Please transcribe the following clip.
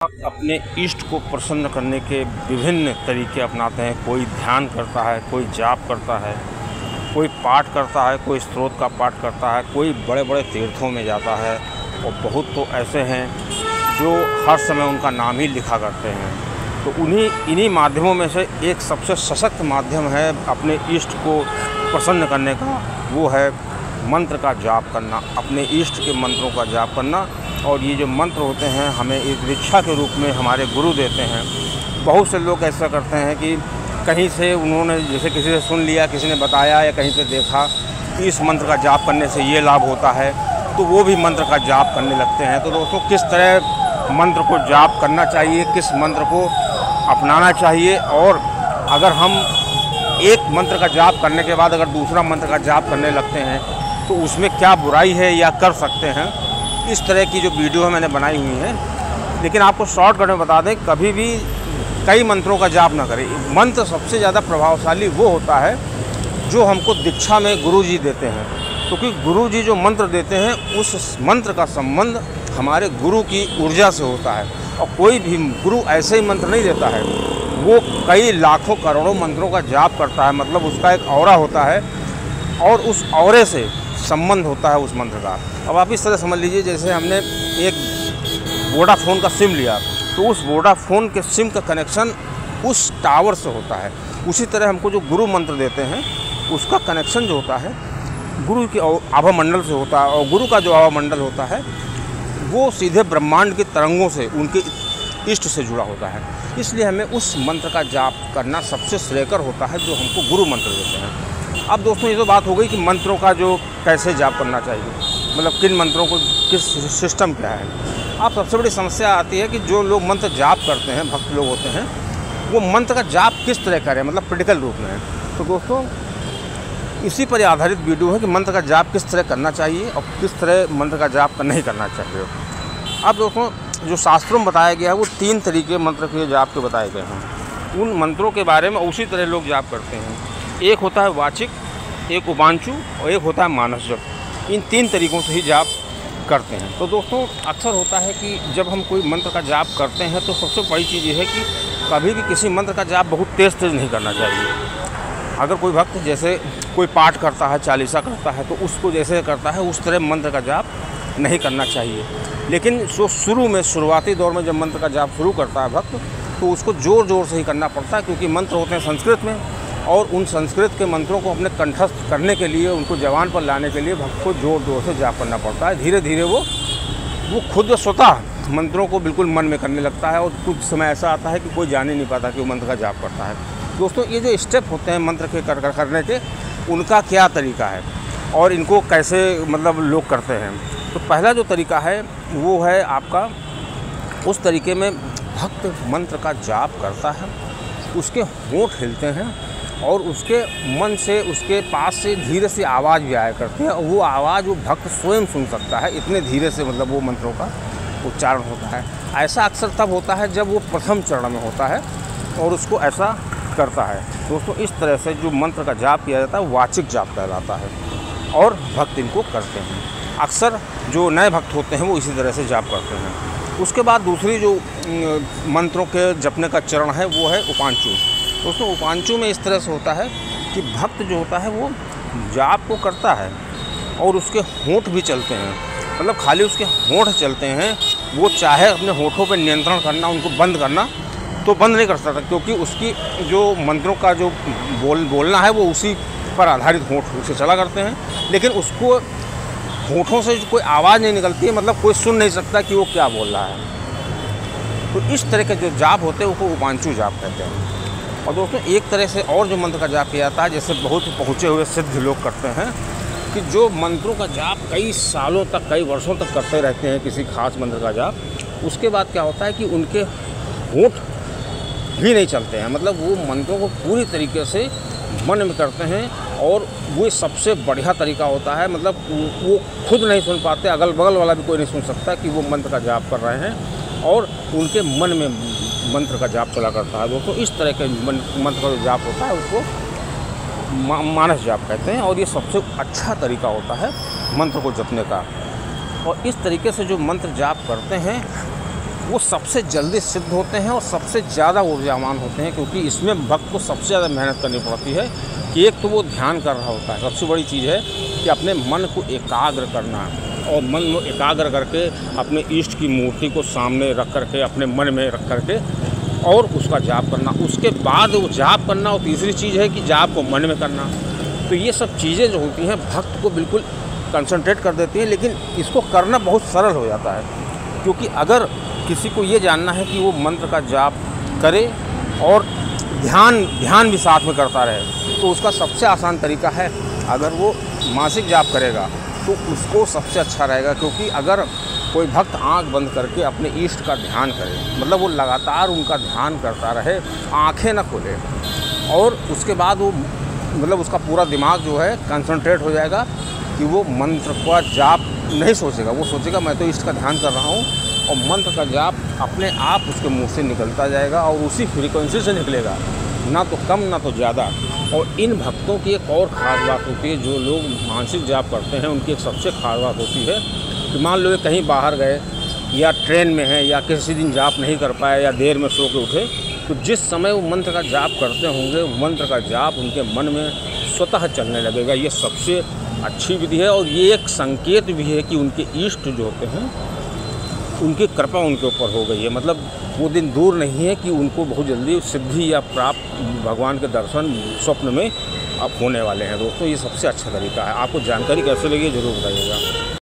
अपने इष्ट को प्रसन्न करने के विभिन्न तरीके अपनाते हैं। कोई ध्यान करता है, कोई जाप करता है, कोई पाठ करता है, कोई स्तोत्र का पाठ करता है, कोई बड़े बड़े तीर्थों में जाता है और बहुत तो ऐसे हैं जो हर समय उनका नाम ही लिखा करते हैं। तो इन्हीं माध्यमों में से एक सबसे सशक्त माध्यम है अपने इष्ट को प्रसन्न करने का, वो है मंत्र का जाप करना, अपने इष्ट के मंत्रों का जाप करना। और ये जो मंत्र होते हैं हमें एक दीक्षा के रूप में हमारे गुरु देते हैं। बहुत से लोग ऐसा करते हैं कि कहीं से उन्होंने जैसे किसी से सुन लिया, किसी ने बताया या कहीं पे देखा कि इस मंत्र का जाप करने से ये लाभ होता है, तो वो भी मंत्र का जाप करने लगते हैं। तो दोस्तों, किस तरह मंत्र को जाप करना चाहिए, किस मंत्र को अपनाना चाहिए, और अगर हम एक मंत्र का जाप करने के बाद अगर दूसरा मंत्र का जाप करने लगते हैं तो उसमें क्या बुराई है या कर सकते हैं, इस तरह की जो वीडियो मैंने बनाई हुई है। लेकिन आपको शॉर्टकट में बता दें, कभी भी कई मंत्रों का जाप ना करें। मंत्र सबसे ज़्यादा प्रभावशाली वो होता है जो हमको दीक्षा में गुरुजी देते हैं, क्योंकि गुरुजी जो मंत्र देते हैं उस मंत्र का संबंध हमारे गुरु की ऊर्जा से होता है। और कोई भी गुरु ऐसे ही मंत्र नहीं देता है, वो कई लाखों करोड़ों मंत्रों का जाप करता है। मतलब उसका एक ऑरा होता है और उस ऑरे से संबंध होता है उस मंत्र का। अब आप इस तरह समझ लीजिए, जैसे हमने एक वोडाफोन का सिम लिया, तो उस वोडाफोन के सिम का कनेक्शन उस टावर से होता है। उसी तरह हमको जो गुरु मंत्र देते हैं उसका कनेक्शन जो होता है गुरु के आभा मंडल से होता है। और गुरु का जो आभा मंडल होता है वो सीधे ब्रह्मांड की तरंगों से, उनके इष्ट से जुड़ा होता है। इसलिए हमें उस मंत्र का जाप करना सबसे श्रेयकर होता है जो हमको गुरु मंत्र देते हैं। अब दोस्तों, ये तो बात हो गई कि मंत्रों का जो कैसे जाप करना चाहिए, मतलब किन मंत्रों को किस सिस्टम क्या है। अब सबसे बड़ी समस्या आती है कि जो लोग मंत्र जाप करते हैं, भक्त लोग होते हैं, वो मंत्र का जाप किस तरह करें, मतलब प्रैक्टिकल रूप में। तो दोस्तों, इसी पर आधारित वीडियो है कि मंत्र का जाप किस तरह करना चाहिए और किस तरह मंत्र का जाप नहीं करना चाहिए। अब दोस्तों, जो शास्त्रों में बताया गया है वो 3 तरीके मंत्र के जाप के बताए गए हैं। उन मंत्रों के बारे में उसी तरह लोग जाप करते हैं। एक होता है वाचिक, एक उपांचु और एक होता है मानस जप। इन 3 तरीक़ों से ही जाप करते हैं। तो दोस्तों, अक्सर होता है कि जब हम कोई मंत्र का जाप करते हैं तो सबसे बड़ी चीज़ ये है कि कभी भी किसी मंत्र का जाप बहुत तेज़ नहीं करना चाहिए। अगर कोई भक्त जैसे कोई पाठ करता है, चालीसा करता है, तो उसको जैसे करता है उस तरह मंत्र का जाप नहीं करना चाहिए। लेकिन जो शुरुआती दौर में जब मंत्र का जाप शुरू करता है भक्त, तो उसको ज़ोर ज़ोर से ही करना पड़ता है, क्योंकि मंत्र होते हैं संस्कृत में, और उन संस्कृत के मंत्रों को अपने कंठस्थ करने के लिए, उनको जबान पर लाने के लिए भक्त को ज़ोर ज़ोर से जाप करना पड़ता है। धीरे धीरे वो खुद स्वतः मंत्रों को बिल्कुल मन में करने लगता है, और कुछ समय ऐसा आता है कि कोई जान ही नहीं पाता कि वो मंत्र का जाप करता है। दोस्तों, ये जो स्टेप होते हैं मंत्र के करने के, उनका क्या तरीका है और इनको कैसे मतलब लोग करते हैं। तो पहला जो तरीका है वो है आपका, उस तरीके में भक्त मंत्र का जाप करता है, उसके होंठ हिलते हैं और उसके मन से, उसके पास से धीरे से आवाज़ भी आया करती है, और वो आवाज़ वो भक्त स्वयं सुन सकता है। इतने धीरे से मतलब वो मंत्रों का उच्चारण होता है। ऐसा अक्सर तब होता है जब वो प्रथम चरण में होता है और उसको ऐसा करता है। दोस्तों, इस तरह से जो मंत्र का जाप किया जाता है वाचिक जाप कहलाता है, और भक्त इनको करते हैं। अक्सर जो नए भक्त होते हैं वो इसी तरह से जाप करते हैं। उसके बाद दूसरी जो मंत्रों के जपने का चरण है वो है उपांचु। दोस्तों, उपांचु में इस तरह से होता है कि भक्त जो होता है वो जाप को करता है और उसके होंठ भी चलते हैं। मतलब खाली उसके होंठ चलते हैं, वो चाहे अपने होंठों पर नियंत्रण करना, उनको बंद करना तो बंद नहीं कर सकता, क्योंकि उसकी जो मंत्रों का जो बोलना है वो उसी पर आधारित होंठ से चला करते हैं। लेकिन उसको होंठों से कोई आवाज़ नहीं निकलती है, मतलब कोई सुन नहीं सकता कि वो क्या बोल रहा है। तो इस तरह के जो जाप होते हैं उसको उपांचु जाप कहते हैं। और दोस्तों, एक तरह से और जो मंत्र का जाप किया जाता है, जैसे बहुत पहुँचे हुए सिद्ध लोग करते हैं, कि जो मंत्रों का जाप कई सालों तक, कई वर्षों तक करते रहते हैं किसी खास मंत्र का जाप, उसके बाद क्या होता है कि उनके होंठ भी नहीं चलते हैं। मतलब वो मंत्रों को पूरी तरीके से मन में करते हैं, और वो सबसे बढ़िया तरीका होता है। मतलब वो खुद नहीं सुन पाते, अगल बगल वाला भी कोई नहीं सुन सकता कि वो मंत्र का जाप कर रहे हैं, और उनके मन में मंत्र का जाप चला करता है। दोस्तों, इस तरह के मंत्र का जो जाप होता है उसको मानस जाप कहते हैं, और ये सबसे अच्छा तरीका होता है मंत्र को जपने का। और इस तरीके से जो मंत्र जाप करते हैं वो सबसे जल्दी सिद्ध होते हैं और सबसे ज़्यादा ऊर्जावान होते हैं, क्योंकि इसमें भक्त को सबसे ज़्यादा मेहनत करनी पड़ती है कि एक तो वो ध्यान कर रहा होता है, सबसे बड़ी चीज़ है कि अपने मन को एकाग्र करना और मन को एकाग्र करके अपने इष्ट की मूर्ति को सामने रख करके अपने मन में रख करके और उसका जाप करना, उसके बाद वो जाप करना, और तीसरी चीज़ है कि जाप को मन में करना। तो ये सब चीज़ें जो होती हैं भक्त को बिल्कुल कंसंट्रेट कर देती हैं, लेकिन इसको करना बहुत सरल हो जाता है, क्योंकि अगर किसी को ये जानना है कि वो मंत्र का जाप करे और ध्यान भी साथ में करता रहे, तो उसका सबसे आसान तरीका है अगर वो मासिक जाप करेगा तो उसको सबसे अच्छा रहेगा। क्योंकि अगर कोई भक्त आंख बंद करके अपने इष्ट का ध्यान करे, मतलब वो लगातार उनका ध्यान करता रहे, आंखें न खोले, और उसके बाद वो मतलब उसका पूरा दिमाग जो है कंसंट्रेट हो जाएगा कि वो मंत्र का जाप नहीं सोचेगा, वो सोचेगा मैं तो इष्ट का ध्यान कर रहा हूँ, और मंत्र का जाप अपने आप उसके मुंह से निकलता जाएगा और उसी फ्रीक्वेंसी से निकलेगा, ना तो कम ना तो ज़्यादा। और इन भक्तों की एक और ख़ास बात होती है, जो लोग मानसिक जाप करते हैं उनकी एक सबसे ख़ास बात होती है कि मान लो ये कहीं बाहर गए या ट्रेन में हैं या किसी दिन जाप नहीं कर पाए या देर में सो के उठे, तो जिस समय वो मंत्र का जाप करते होंगे मंत्र का जाप उनके मन में स्वतः चलने लगेगा। ये सबसे अच्छी विधि है और ये एक संकेत भी है कि उनके इष्ट जो होते हैं उनकी कृपा उनके ऊपर हो गई है। मतलब वो दिन दूर नहीं है कि उनको बहुत जल्दी सिद्धि या प्राप्त भगवान के दर्शन स्वप्न में अब होने वाले हैं। दोस्तों ये सबसे अच्छा तरीका है। आपको जानकारी कैसे लगी ज़रूर बताइएगा।